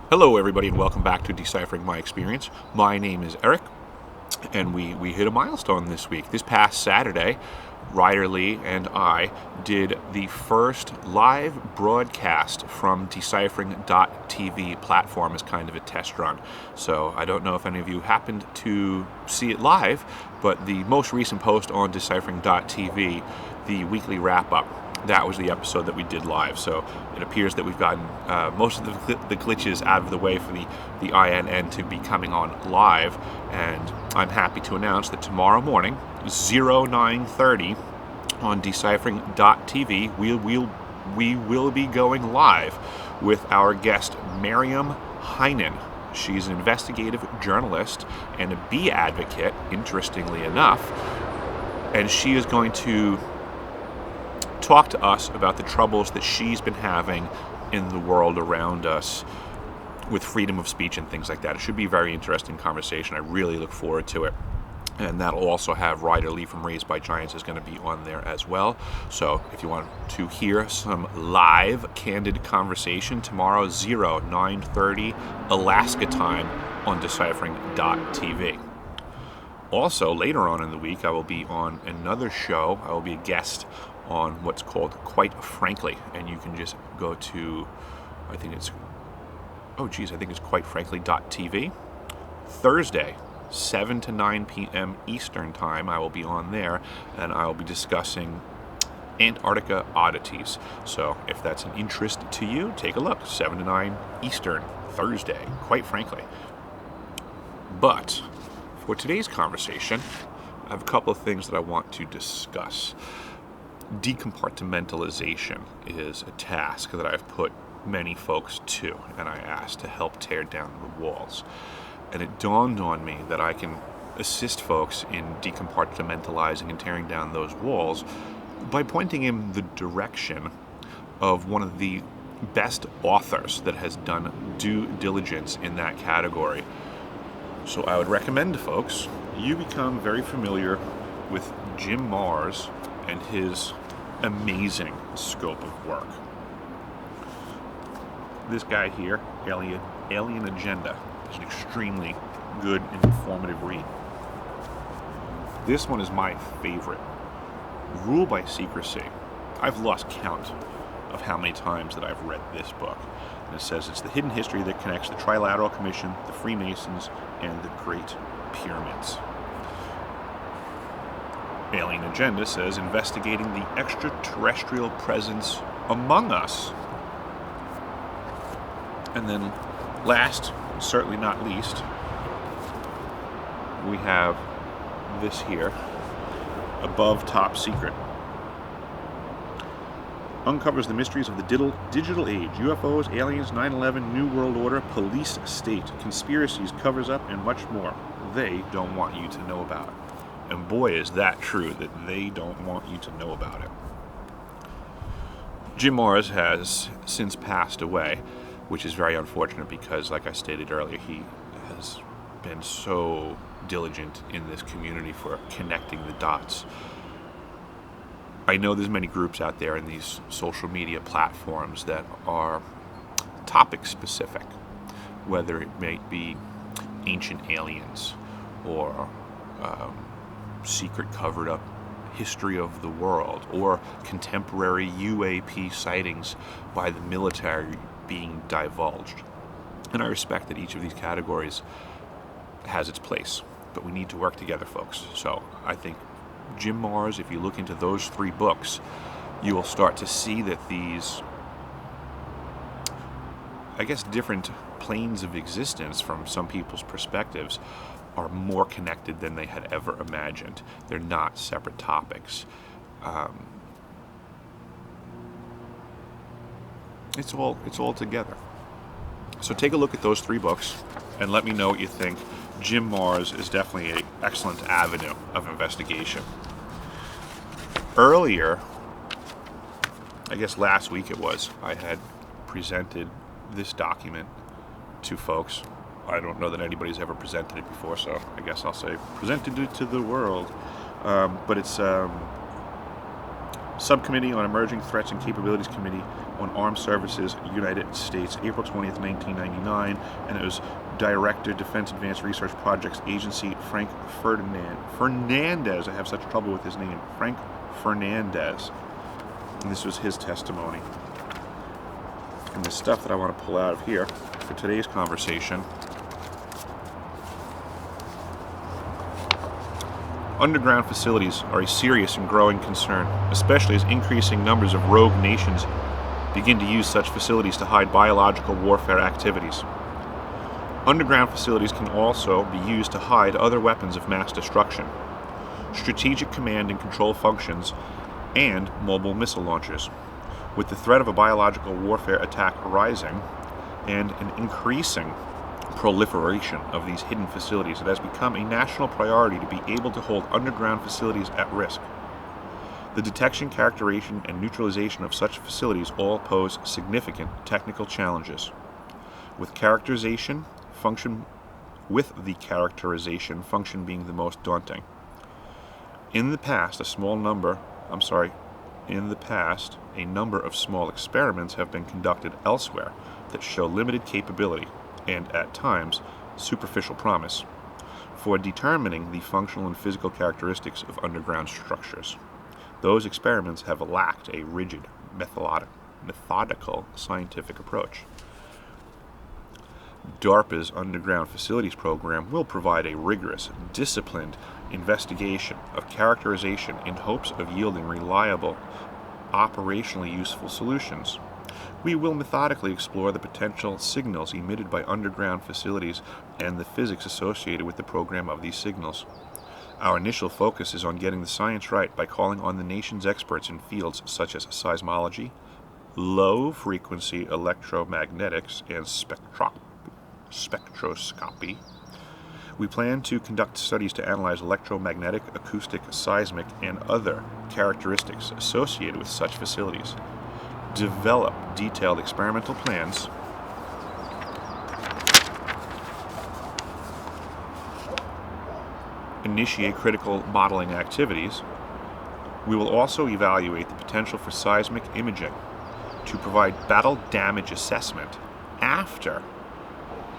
Hello, everybody, and welcome back to Deciphering My Experience. My name is Eric, and we hit a milestone this week. This past Saturday, Ryder Lee and I did the first live broadcast from Deciphering.tv platform as kind of a test run. So I don't know if any of you happened to see it live, but the most recent post on Deciphering.tv, the weekly wrap-up, that was the episode that we did live. So it appears that we've gotten most of the glitches out of the way for the INN to be coming on live. And I'm happy to announce that tomorrow morning, 0930 on Deciphering.tv, we will be going live with our guest, Miriam Heinen. She's an investigative journalist and a bee advocate, interestingly enough. And she is going to talk to us about the troubles that she's been having in the world around us with freedom of speech and things like that. It should be a very interesting conversation. I really look forward to it. And that'll also have Ryder Lee from Raised by Giants is going to be on there as well. So if you want to hear some live, candid conversation, tomorrow, 0930 Alaska time on Deciphering.tv. Also, later on in the week, I will be on another show. I will be a guest on what's called Quite Frankly, and you can just go to, I think it's quitefrankly.tv. Thursday, 7 to 9 p.m. Eastern Time, I will be on there, and I will be discussing Antarctica oddities. So if that's an interest to you, take a look. 7 to 9 Eastern, Thursday, Quite Frankly. But for today's conversation, I have a couple of things that I want to discuss. Decompartamentalization is a task that I've put many folks to, and I asked to help tear down the walls. And it dawned on me that I can assist folks in decompartmentalizing and tearing down those walls by pointing in the direction of one of the best authors that has done due diligence in that category. So I would recommend to folks you become very familiar with Jim Marrs and his amazing scope of work. This guy here, Alien Agenda, is an extremely good and informative read. This one is my favorite. Rule by Secrecy. I've lost count of how many times that I've read this book. And it says it's the hidden history that connects the Trilateral Commission, the Freemasons, and the Great Pyramids. Alien Agenda says investigating the extraterrestrial presence among us. And then last, certainly not least, we have this here, Above Top Secret. Uncovers the mysteries of the digital age, UFOs, aliens, 9/11, New World Order, police state, conspiracies, covers up, and much more. They don't want you to know about it. And boy, is that true, that they don't want you to know about it. Jim Marrs has since passed away, which is very unfortunate because, like I stated earlier, he has been so diligent in this community for connecting the dots. I know there's many groups out there in these social media platforms that are topic specific, whether it may be ancient aliens or secret covered up history of the world or contemporary UAP sightings by the military being divulged. And I respect that each of these categories has its place, but we need to work together, folks. So I think Jim Marrs, if you look into those 3 books, you will start to see that these, I guess, different planes of existence from some people's perspectives are more connected than they had ever imagined. They're not separate topics. It's all together. So take a look at those 3 books and let me know what you think. Jim Marrs is definitely an excellent avenue of investigation. Earlier, I guess last week it was, I had presented this document to folks. I don't know that anybody's ever presented it before, so I guess I'll say presented it to the world. But it's Subcommittee on Emerging Threats and Capabilities Committee on Armed Services, United States, April 20th, 1999, and it was Director, Defense Advanced Research Projects Agency, Frank Fernandez. I have such trouble with his name. Frank Fernandez. And this was his testimony. And the stuff that I want to pull out of here for today's conversation. Underground facilities are a serious and growing concern, especially as increasing numbers of rogue nations begin to use such facilities to hide biological warfare activities. Underground facilities can also be used to hide other weapons of mass destruction, strategic command and control functions, and mobile missile launchers. With the threat of a biological warfare attack rising and an increasing proliferation of these hidden facilities, it has become a national priority to be able to hold underground facilities at risk. The detection, characterization, and neutralization of such facilities all pose significant technical challenges. With the characterization function being the most daunting. In the past, a number of small experiments have been conducted elsewhere that show limited capability and, at times, superficial promise for determining the functional and physical characteristics of underground structures. Those experiments have lacked a rigid, methodical scientific approach. DARPA's Underground Facilities Program will provide a rigorous, disciplined investigation of characterization in hopes of yielding reliable, operationally useful solutions. We will methodically explore the potential signals emitted by underground facilities and the physics associated with the program of these signals. Our initial focus is on getting the science right by calling on the nation's experts in fields such as seismology, low-frequency electromagnetics, and spectroscopy. We plan to conduct studies to analyze electromagnetic, acoustic, seismic, and other characteristics associated with such facilities, develop detailed experimental plans, initiate critical modeling activities. We will also evaluate the potential for seismic imaging to provide battle damage assessment after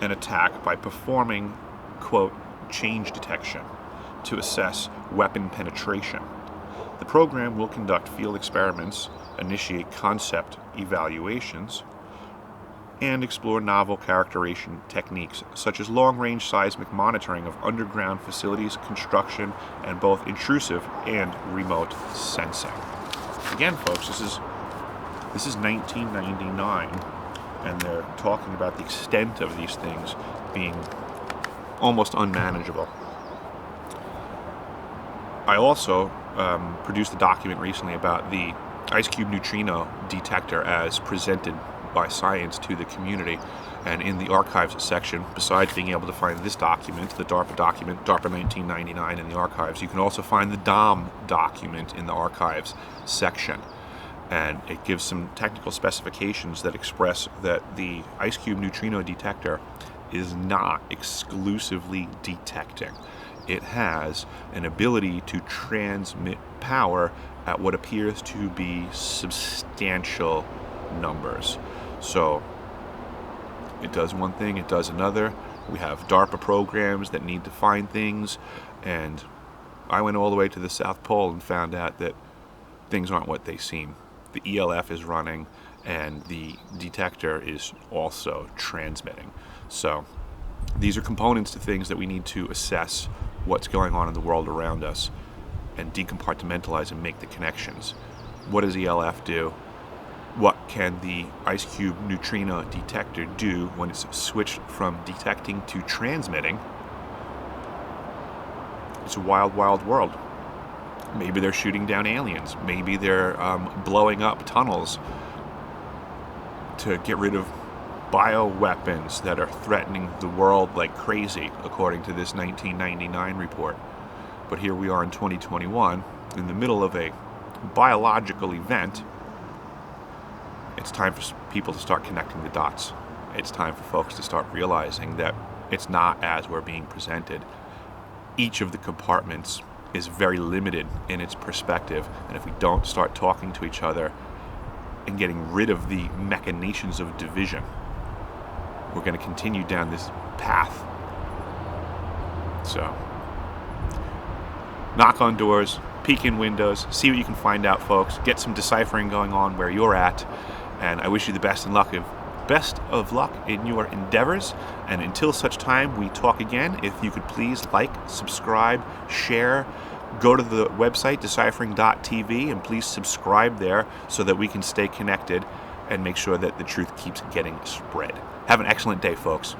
an attack by performing, quote, change detection to assess weapon penetration. The program will conduct field experiments, initiate concept evaluations, and explore novel characterization techniques such as long-range seismic monitoring of underground facilities construction and both intrusive and remote sensing. Again, folks, this is 1999, and they're talking about the extent of these things being almost unmanageable. I also produced a document recently about the ice cube neutrino detector as presented by science to the community, and in the archives section, besides being able to find this document, the DARPA document, DARPA 1999 in the archives, you can also find the DOM document in the archives section, and it gives some technical specifications that express that the ice cube neutrino detector is not exclusively detecting. It has an ability to transmit power at what appears to be substantial numbers. So it does one thing, it does another. We have DARPA programs that need to find things, and I went all the way to the South Pole and found out that things aren't what they seem. The ELF is running, and the detector is also transmitting. So these are components to things that we need to assess what's going on in the world around us and decompartmentalize and make the connections. What does ELF do? What can the ice cube neutrino detector do when it's switched from detecting to transmitting? It's a wild, wild world. Maybe they're shooting down aliens. Maybe they're blowing up tunnels to get rid of bioweapons that are threatening the world like crazy, according to this 1999 report. But here we are in 2021, in the middle of a biological event. It's time for people to start connecting the dots. It's time for folks to start realizing that it's not as we're being presented. Each of the compartments is very limited in its perspective. And if we don't start talking to each other and getting rid of the machinations of division, we're going to continue down this path. So, knock on doors, peek in windows, see what you can find out, folks. Get some deciphering going on where you're at, and I wish you the best of luck in your endeavors. And until such time we talk again, if you could please like, subscribe, share, go to the website deciphering.tv, and please subscribe there so that we can stay connected and make sure that the truth keeps getting spread. Have an excellent day, folks.